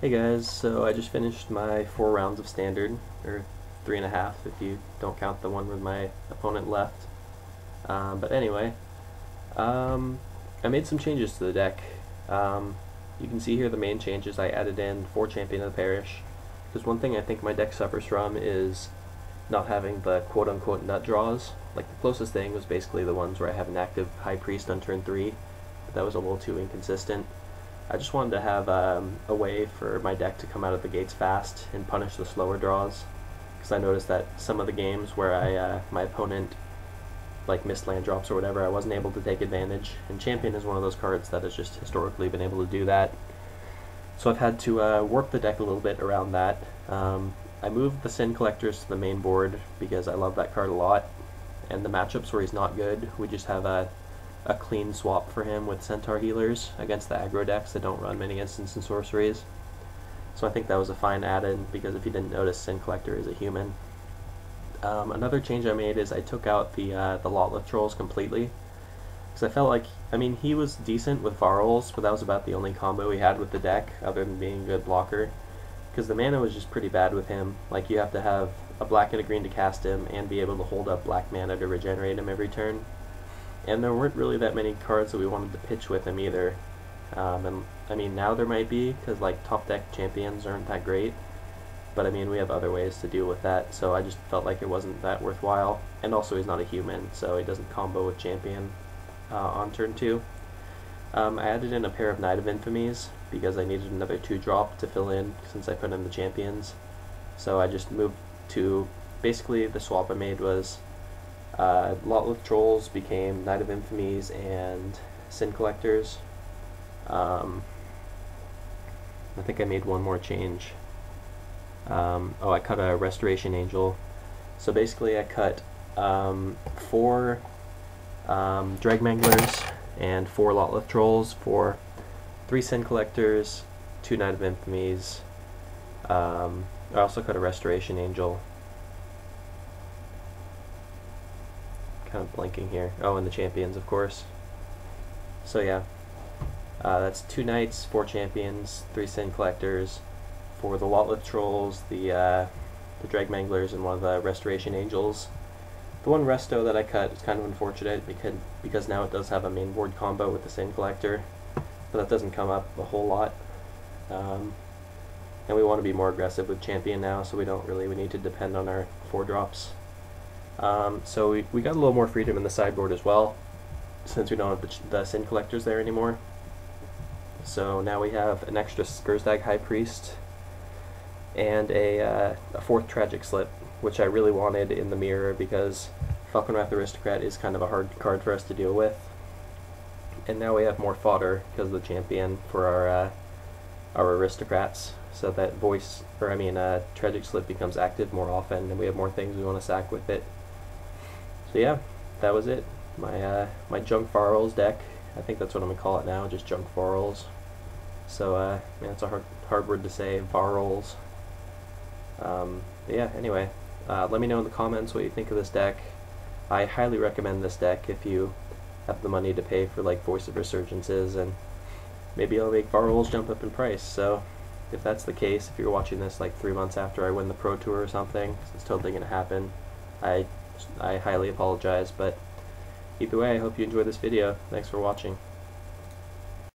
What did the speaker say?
Hey guys, so I just finished my 4 rounds of standard, or 3.5 if you don't count the one with my opponent left. But anyway, I made some changes to the deck. You can see here the main changes. I added in 4 Champion of the Parish, because one thing I think my deck suffers from is not having the quote-unquote nut draws. Like, the closest thing was basically the ones where I have an active High Priest on turn 3, but that was a little too inconsistent. I just wanted to have a way for my deck to come out of the gates fast and punish the slower draws, because I noticed that some of the games where my opponent missed land drops or whatever, I wasn't able to take advantage, and Champion is one of those cards that has just historically been able to do that. So I've had to warp the deck a little bit around that. I moved the Sin Collectors to the main board because I love that card a lot, and the matchups where he's not good, we just have a clean swap for him with Centaur Healers against the aggro decks that don't run many instants and sorceries. So I think that was a fine add-in, because if you didn't notice, Sin Collector is a human. Another change I made is I took out the Lotleth Trolls completely, because I felt like, he was decent with Varls, but that was about the only combo he had with the deck, other than being a good blocker, because the mana was just pretty bad with him. Like, you have to have a black and a green to cast him, and be able to hold up black mana to regenerate him every turn. And there weren't really that many cards that we wanted to pitch with him either. Now there might be, because top deck champions aren't that great, but we have other ways to deal with that, so I just felt like it wasn't that worthwhile. And also he's not a human, so he doesn't combo with champion on turn 2. I added in a pair of Knight of Infamies because I needed another 2-drop to fill in since I put in the champions. So I just moved to, basically the swap I made was Lotleth Trolls became Knight of Infamies and Sin Collectors. I think I made one more change. I cut a Restoration Angel. So basically I cut 4 Dragmanglers and 4 Lotleth Trolls for 3 Sin Collectors, 2 Knight of Infamies. I also cut a Restoration Angel. Kind of blanking here. Oh, and the champions, of course. So yeah, that's 2 knights, 4 champions, 3 Sin Collectors, for the Lotleth Trolls, the Dragmanglers, and one of the Restoration Angels. The one Resto that I cut is kind of unfortunate because now it does have a main board combo with the Sin Collector, but that doesn't come up a whole lot. And we want to be more aggressive with champion now, so we need to depend on our 4-drops. So we got a little more freedom in the sideboard as well, since we don't have the Sin Collectors there anymore. So now we have an extra Skurzdag High Priest and a 4th Tragic Slip, which I really wanted in the mirror because Falconwrath Aristocrat is kind of a hard card for us to deal with. And now we have more fodder because of the champion for our aristocrats, so that Tragic Slip becomes active more often, and we have more things we want to sack with it. So yeah, that was it. My Junk Varls deck. I think that's what I'm gonna call it now, just Junk Varls. So it's a hard word to say, Varls. Yeah, anyway, let me know in the comments what you think of this deck. I highly recommend this deck if you have the money to pay for Voice of Resurgences, and maybe I'll make Varls jump up in price. So if that's the case, if you're watching this 3 months after I win the Pro Tour or something, it's totally going to happen. I highly apologize, but either way, I hope you enjoyed this video. Thanks for watching.